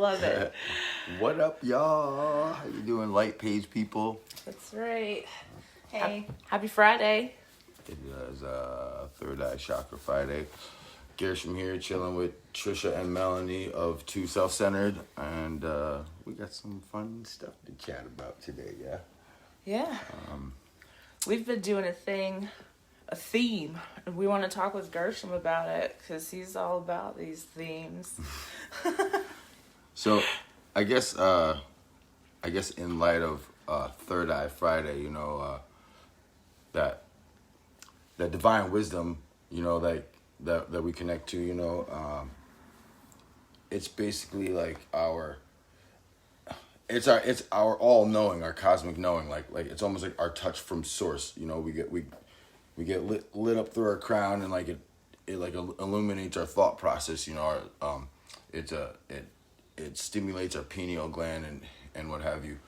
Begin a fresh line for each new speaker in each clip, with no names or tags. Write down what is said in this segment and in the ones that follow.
love it.
What up, y'all? How you doing, light page people?
That's right.
Hey.
Happy Friday.
It is Third Eye Chakra Friday. Gershom here, chilling with Trisha and Melanie of Too Self-Centered, and we got some fun stuff to chat about today. Yeah.
Yeah. We've been doing a theme, and we want to talk with Gershom about it because he's all about these themes.
So, I guess in light of Third Eye Friday, you know, that divine wisdom, you know, like that we connect to, you know, it's basically like it's our all knowing, our cosmic knowing, like it's almost like our touch from source. You know, we get lit up through our crown, and like it like illuminates our thought process. You know, it stimulates our pineal gland and what have you.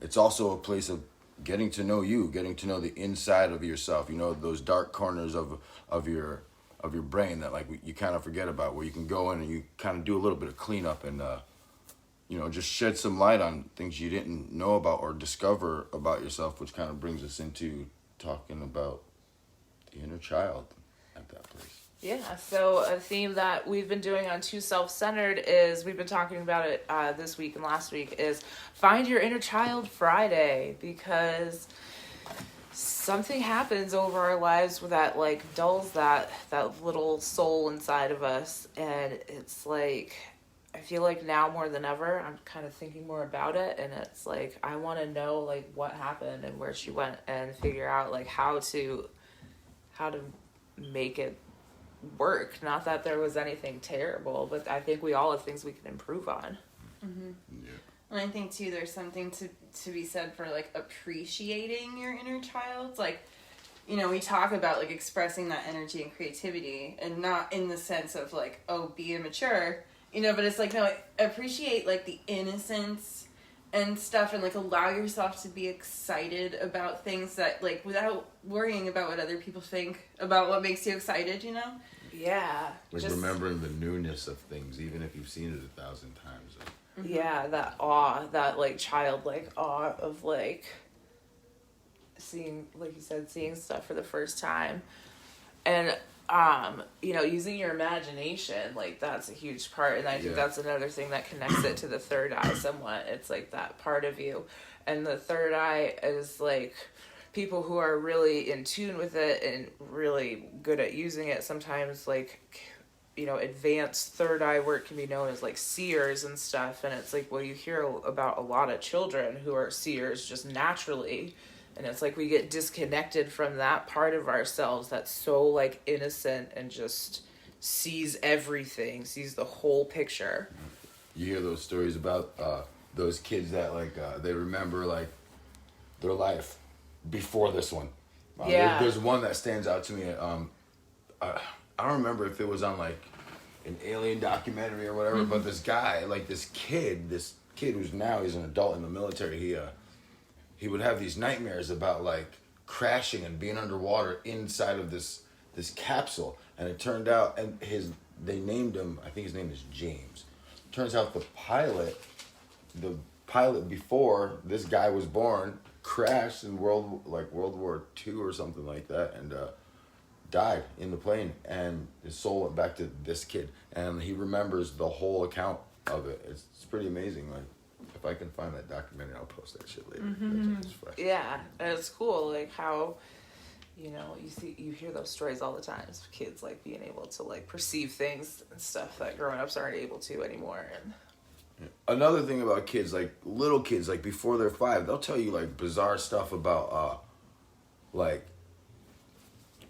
It's also a place of getting to know you, getting to know the inside of yourself. You know, those dark corners of your brain that like you kind of forget about, where you can go in and you kind of do a little bit of cleanup and you know, just shed some light on things you didn't know about or discover about yourself, which kind of brings us into talking about the inner child at that place.
Yeah, so a theme that we've been doing on Too Self-Centered is, we've been talking about it this week and last week, is Find Your Inner Child Friday, because something happens over our lives that like dulls that little soul inside of us, and it's like, I feel like now more than ever, I'm kind of thinking more about it, and it's like, I want to know like what happened and where she went, and figure out like how to make it work. Not that there was anything terrible, but I think we all have things we can improve on.
Mm-hmm.
Yeah.
And I think too, there's something to be said for like appreciating your inner child. Like, you know, we talk about like expressing that energy and creativity, and not in the sense of like, oh, be immature, you know, but it's like, no, appreciate like the innocence and stuff, and like allow yourself to be excited about things that like, without worrying about what other people think about what makes you excited, you know?
Yeah.
Like just remembering the newness of things, even if you've seen it 1,000 times.
Mm-hmm. Yeah, that awe, that like childlike awe of like seeing, like you said, seeing stuff for the first time. And you know, using your imagination, like that's a huge part, and I think that's another thing that connects it to the third eye somewhat. It's like that part of you, and the third eye is like people who are really in tune with it and really good at using it. Sometimes like, you know, advanced third eye work can be known as like seers and stuff, and it's like, well, you hear about a lot of children who are seers just naturally. And it's like we get disconnected from that part of ourselves that's so like innocent and just sees everything, sees the whole picture.
You hear those stories about those kids that like they remember like their life before this one. There's one that stands out to me. I don't remember if it was on like an alien documentary or whatever, but this guy, like this kid who's now he's an adult in the military. He would have these nightmares about like crashing and being underwater inside of this capsule, and it turned out, and they named him, I think his name is James. Turns out the pilot before this guy was born crashed in World War II or something like that, and died in the plane, and his soul went back to this kid, and he remembers the whole account of it. It's pretty amazing. Like, if I can find that documentary, I'll post that shit later.
Mm-hmm.
That's fresh.
Yeah, and it's cool, like how, you know, you hear those stories all the time. It's kids like being able to like perceive things and stuff that grown-ups aren't able to anymore. And
another thing about kids, like little kids, like before they're 5, they'll tell you like bizarre stuff about like,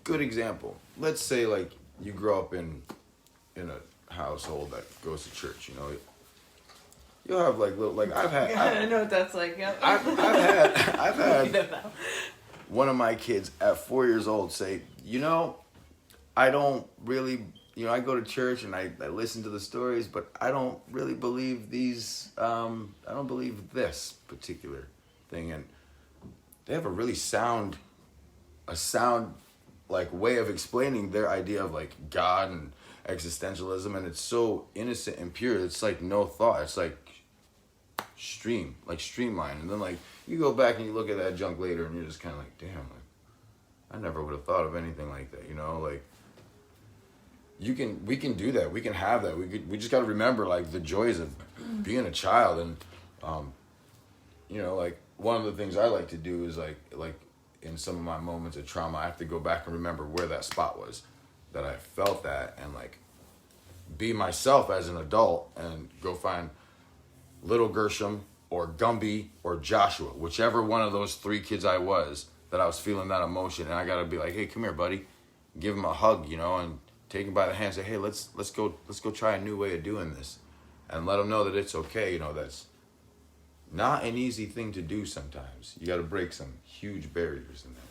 good example. Let's say like you grow up in a household that goes to church, you know. You'll have like little, like
I know what that's like. Yep.
I've had one of my kids at 4 years old say, you know, I don't really, you know, I go to church and I listen to the stories, but I don't really believe these. I don't believe this particular thing, and they have a really sound like way of explaining their idea of like God and existentialism, and it's so innocent and pure. It's like no thought. It's like streamline. And then like you go back and you look at that junk later, and you're just kind of like, damn, like I never would have thought of anything like that. You know, like we can do that. We can have that. We just got to remember like the joys of being a child, and you know, like one of the things I like to do is like in some of my moments of trauma, I have to go back and remember where that spot was that I felt that, and like be myself as an adult and go find little Gershom or Gumby or Joshua, whichever one of those three kids I was that I was feeling that emotion, and I gotta be like, hey, come here, buddy, give him a hug, you know, and take him by the hand, say, hey, let's go try a new way of doing this, and let him know that it's okay. You know, that's not an easy thing to do sometimes. You got to break some huge barriers in that.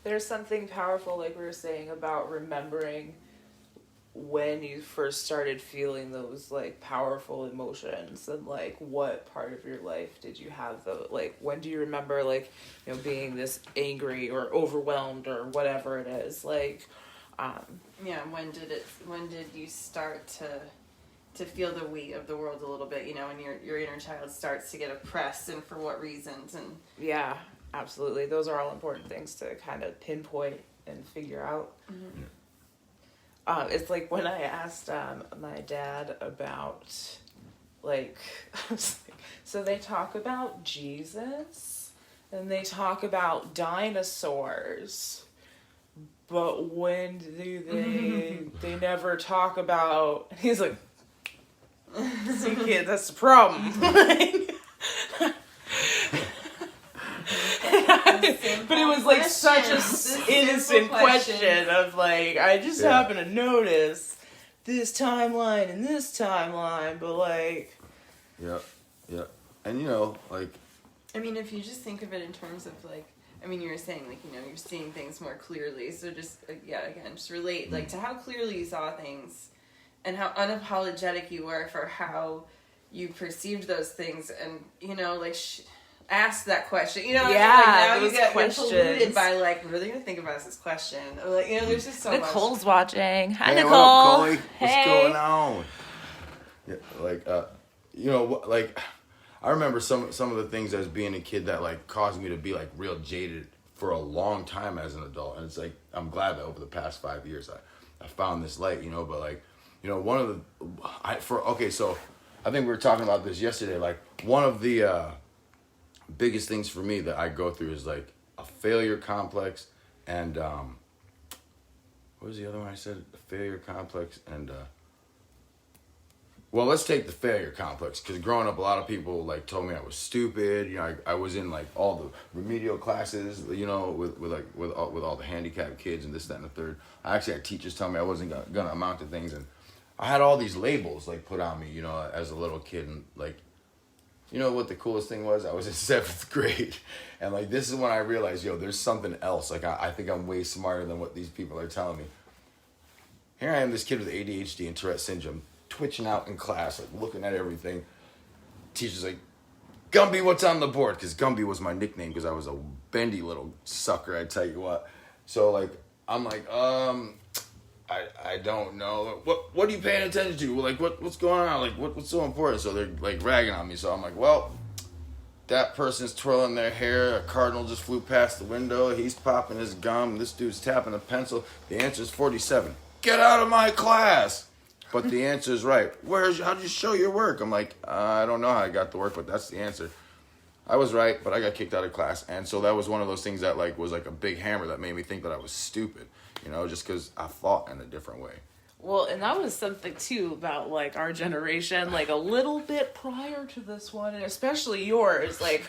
There's something powerful, like we were saying, about remembering when you first started feeling those like powerful emotions, and like what part of your life did you have the like when do you remember like, you know, being this angry or overwhelmed or whatever it is, like
yeah, when did you start to feel the weight of the world a little bit, you know, when your inner child starts to get oppressed, and for what reasons? And
yeah, absolutely, those are all important things to kind of pinpoint and figure out. It's like when I asked my dad about like so they talk about Jesus and they talk about dinosaurs, but when do they never talk about, he's like, see kid, that's the problem. But it was like such a innocent question of like, I just happen to notice this timeline and this timeline, but like
yeah, and you know, like,
I mean, if you just think of it in terms of like, I mean, you were saying like, you know, you're seeing things more clearly, so just again, just relate like to how clearly you saw things and how unapologetic you were for how you perceived those things, and you know, like ask that question, you know.
Yeah,
like now
those
you get
questions.
polluted by like, what are they gonna think about this question? Or, like, you know, there's just so
Nicole's
much.
watching. Hi,
hey,
Nicole.
what up, Chloe?
Hey.
What's going on? Yeah, like you know, like I remember some of the things as being a kid that like caused me to be like real jaded for a long time as an adult, and it's like I'm glad that over the past 5 years I found this light, you know. But like, you know, one of the so I think we were talking about this yesterday. Like one of the biggest things for me that I go through is like a failure complex, and what was the other one I said? A failure complex, and well, let's take the failure complex, because growing up, a lot of people like told me I was stupid. You know, I was in like all the remedial classes, you know, with all the handicapped kids and this, that, and the third. I actually had teachers tell me I wasn't gonna amount to things, and I had all these labels like put on me, you know, as a little kid. And like, you know what the coolest thing was? I was in 7th grade, and like this is when I realized, yo, there's something else. Like I think I'm way smarter than what these people are telling me. Here I am, this kid with ADHD and Tourette syndrome, twitching out in class, like looking at everything. Teacher's like, Gumby, what's on the board? Because Gumby was my nickname because I was a bendy little sucker, I tell you what. So like, I'm like, I don't know. What are you paying attention to? Like, what's going on? Like, what's so important? So they're like ragging on me. So I'm like, well, that person's twirling their hair. A cardinal just flew past the window. He's popping his gum. This dude's tapping a pencil. The answer's 47. Get out of my class. But the answer's right. How'd you show your work? I'm like, I don't know how I got the work, but that's the answer. I was right, but I got kicked out of class. And so that was one of those things that like was like a big hammer that made me think that I was stupid, you know, just because I thought in a different way.
Well, and that was something too about like our generation, like a little bit prior to this one, and especially yours. Like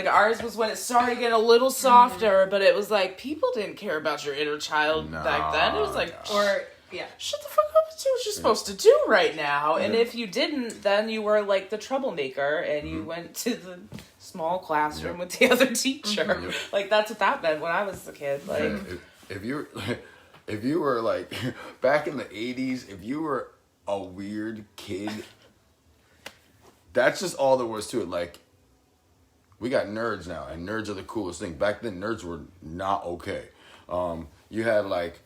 ours was when it started getting a little softer, but it was like people didn't care about your inner child back then. It was like, shut the fuck up, it's what you're supposed to do right now. And if you didn't, then you were like the troublemaker, and you went to the small classroom with the other teacher. Like that's what that meant when I was a kid. Like
if you were like back in the 80s, if you were a weird kid, that's just all there was to it. Like, we got nerds now, and nerds are the coolest thing. Back then, nerds were not okay. You had like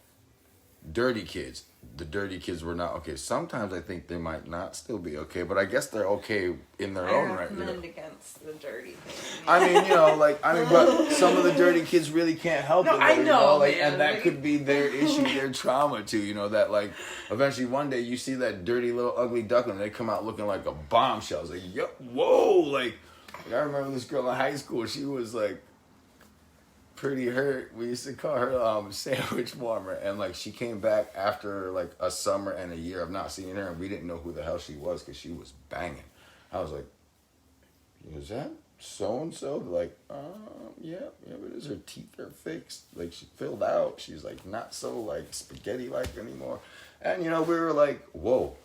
dirty kids, the dirty kids were not okay. Sometimes I think they might not still be okay, but I guess they're okay in their own right.
I recommend against the dirty thing.
I mean, but some of the dirty kids really can't help it.
I know, man.
And that could be their issue, their trauma too. That eventually one day you see that dirty little ugly duckling, they come out looking like a bombshell. It's like, yo, whoa, I remember this girl in high school. She was pretty hurt. We used to call her sandwich warmer, and she came back after a summer and a year of not seeing her, and we didn't know who the hell she was because she was banging. I was like, is that so and so? Yeah, but is her teeth are fixed? She filled out. She's not so spaghetti anymore. And we were like, whoa,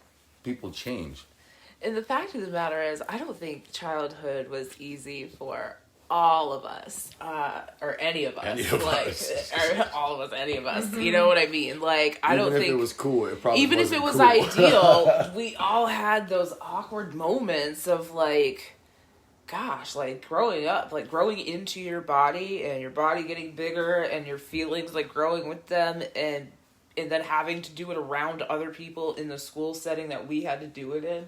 people change.
And the fact of the matter is, I don't think childhood was easy for all of us, or any of us, or all of us, any of us. You know what I mean? I don't think
it was cool. It probably
even if it was
cool.
ideal, we all had those awkward moments of gosh, growing up, growing into your body and your body getting bigger and your feelings growing with them, and then having to do it around other people in the school setting that we had to do it in.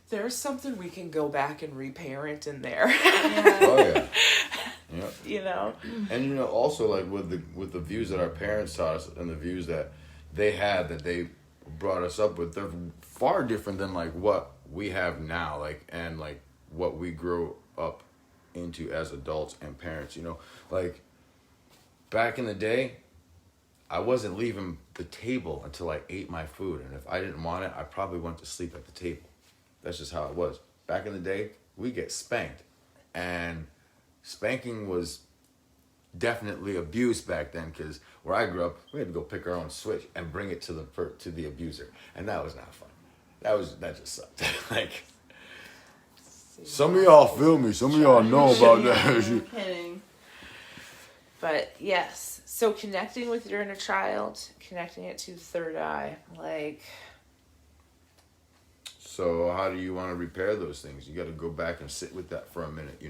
There's something we can go back and reparent in there.
Yeah.
Oh yeah.
Yeah.
And also with the views that our parents taught us and the views that they had that they brought us up with, they're far different than what we have now, and what we grew up into as adults and parents. Back in the day, I wasn't leaving the table until I ate my food, and if I didn't want it, I probably went to sleep at the table. That's just how it was. Back in the day, we get spanked. And spanking was definitely abuse back then, because where I grew up, we had to go pick our own switch and bring it to the abuser. And that was not fun. That just sucked. Some of y'all feel me. Some of y'all know about that.
I'm kidding.
But yes, so connecting with your inner child, connecting it to third eye,
So how do you want to repair those things? You got to go back and sit with that for a minute,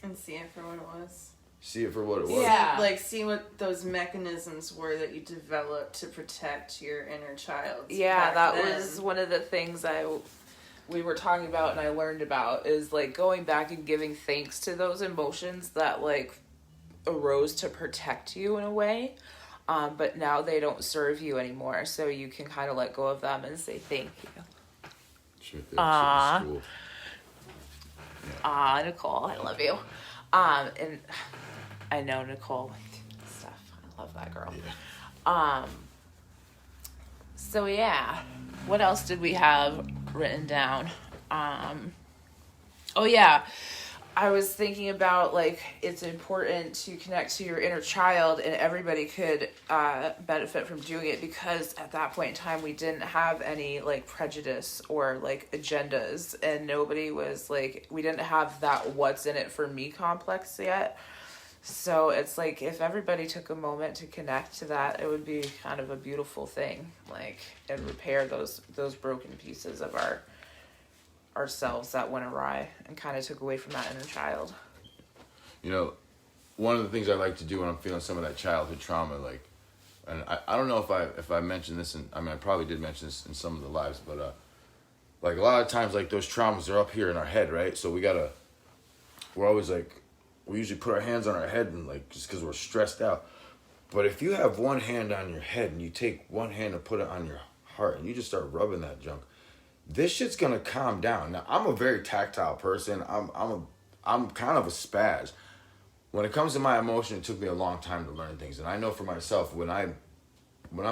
And see it for what it was.
See it for what it was.
Yeah.
See what those mechanisms were that you developed to protect your inner child.
Yeah, that was one of the things we were talking about and I learned about is going back and giving thanks to those emotions that arose to protect you in a way. But now they don't serve you anymore. So you can kind of let go of them and say thank you.
Aww.
Nicole, I love you. And I know Nicole stuff. I love that girl.
Yeah.
So yeah, what else did we have written down? Oh yeah, I was thinking about it's important to connect to your inner child, and everybody could benefit from doing it, because at that point in time we didn't have any prejudice or agendas, and nobody was we didn't have that what's in it for me complex yet. So it's if everybody took a moment to connect to that, it would be kind of a beautiful thing, and repair those broken pieces of ourselves that went awry and kind of took away from that inner child.
One of the things I like to do when I'm feeling some of that childhood trauma, and I don't know if I mentioned this, I probably did mention this in some of the lives, but a lot of times those traumas are up here in our head, right? So we're always we usually put our hands on our head and just because we're stressed out. But if you have one hand on your head and you take one hand and put it on your heart and you just start rubbing that junk, this shit's gonna calm down. Now, I'm a very tactile person. I'm kind of a spaz. When it comes to my emotion, it took me a long time to learn things. And I know for myself, when I'm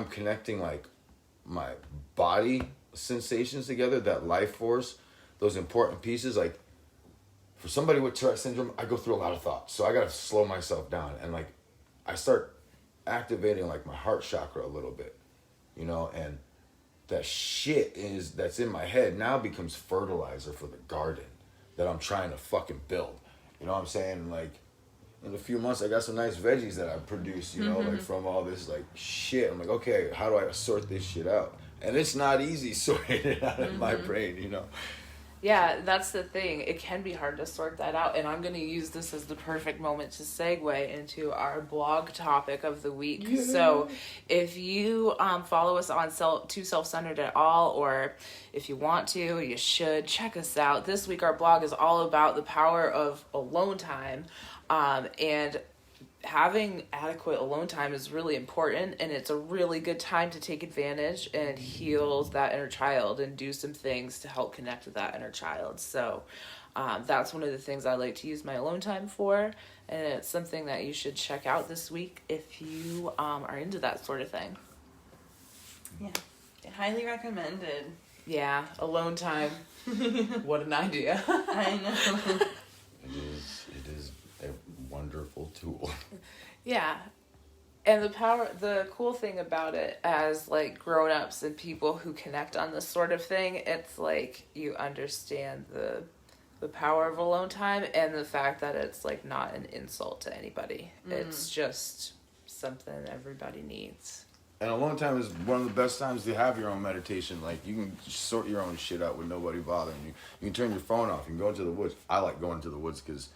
connecting my body sensations together, that life force, those important pieces, for somebody with Tourette syndrome, I go through a lot of thoughts. So I gotta slow myself down. And I start activating my heart chakra a little bit, and that shit that's in my head now becomes fertilizer for the garden that I'm trying to fucking build. You know what I'm saying? In a few months, I got some nice veggies that I produce, from all this shit. I'm okay, how do I sort this shit out? And it's not easy sorting it out in my brain,
Yeah, that's the thing. It can be hard to sort that out. And I'm going to use this as the perfect moment to segue into our blog topic of the week. Yeah. So if you follow us on Too Self-Centered at all, or if you want to, you should check us out. This week our blog is all about the power of alone time. And having adequate alone time is really important, and it's a really good time to take advantage and heal that inner child and do some things to help connect with that inner child. So that's one of the things I like to use my alone time for, and it's something that you should check out this week if you are into that sort of thing.
Yeah, highly recommended.
Yeah, alone time. What an idea.
I know.
It is a wonderful tool.
Yeah. And the cool thing about it, as like grown-ups and people who connect on this sort of thing, it's like you understand the power of alone time and the fact that it's like not an insult to anybody. It's just something everybody needs.
And alone time is one of the best times to have your own meditation. Like, you can sort your own shit out with nobody bothering you. You can turn your phone off. You can go into the woods. I like going to the woods because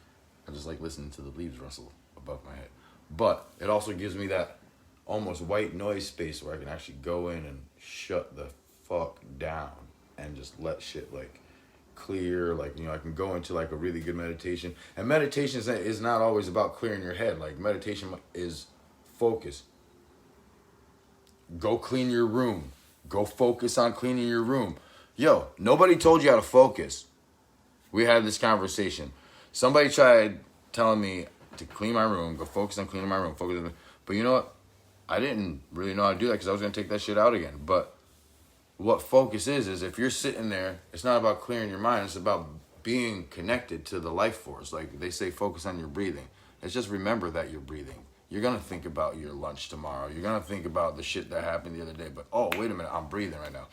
I just like listening to the leaves rustle above my head. But it also gives me that almost white noise space where I can actually go in and shut the fuck down and just let shit like clear. Like, I can go into like a really good meditation. And meditation is not always about clearing your head. Like, meditation is focus. Go clean your room. Go focus on cleaning your room. Yo, nobody told you how to focus. We had this conversation. Somebody tried telling me to clean my room, go focus on cleaning my room, but you know what? I didn't really know how to do that because I was going to take that shit out again. But what focus is if you're sitting there, it's not about clearing your mind. It's about being connected to the life force. Like they say, focus on your breathing. It's just remember that you're breathing. You're going to think about your lunch tomorrow. You're going to think about the shit that happened the other day. But, oh, wait a minute, I'm breathing right now.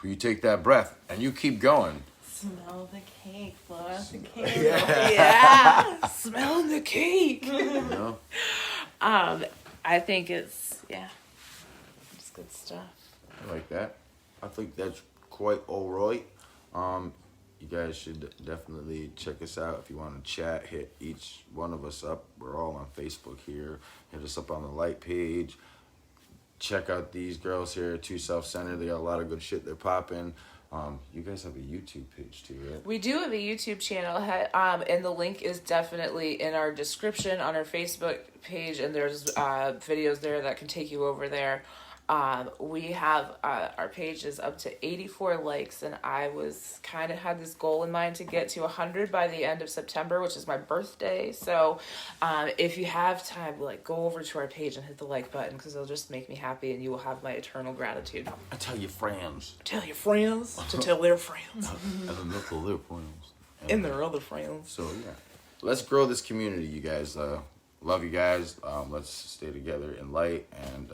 You take that breath and you keep going.
Smell the cake, blow out the cake.
Yeah. Smelling the cake. I think it's good stuff.
I like that. I think that's quite all right. You guys should definitely check us out. If you want to chat, hit each one of us up. We're all on Facebook here. Hit us up on the Light page. Check out these girls here, Too Self-Centered. They got a lot of good shit they're popping. You guys have a YouTube page too, right?
We do have a YouTube channel, and the link is definitely in our description on our Facebook page, and there's videos there that can take you over there. We have our page is up to 84 likes, and I was kind of had this goal in mind to get to 100 by the end of September, which is my birthday. So if you have time, like, go over to our page and hit the like button, because it'll just make me happy, and you will have my eternal gratitude.
I tell your friends.
Tell your friends to tell their friends.
And then they'll tell their friends.
And their other friends.
So yeah, let's grow this community, you guys. Love you guys. Let's stay together in light, and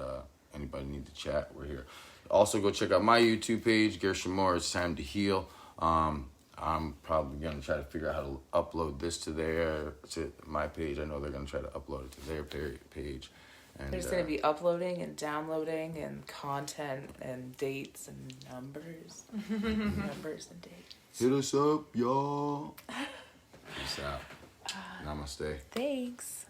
anybody need to chat, we're here. Also, go check out my YouTube page, Gershon Moore. It's time to heal. I'm probably going to try to figure out how to upload this to my page. I know they're going to try to upload it to their page. And
there's going to be uploading and downloading and content and dates and numbers. Numbers and dates.
Hit us up, y'all. Peace out. Namaste.
Thanks.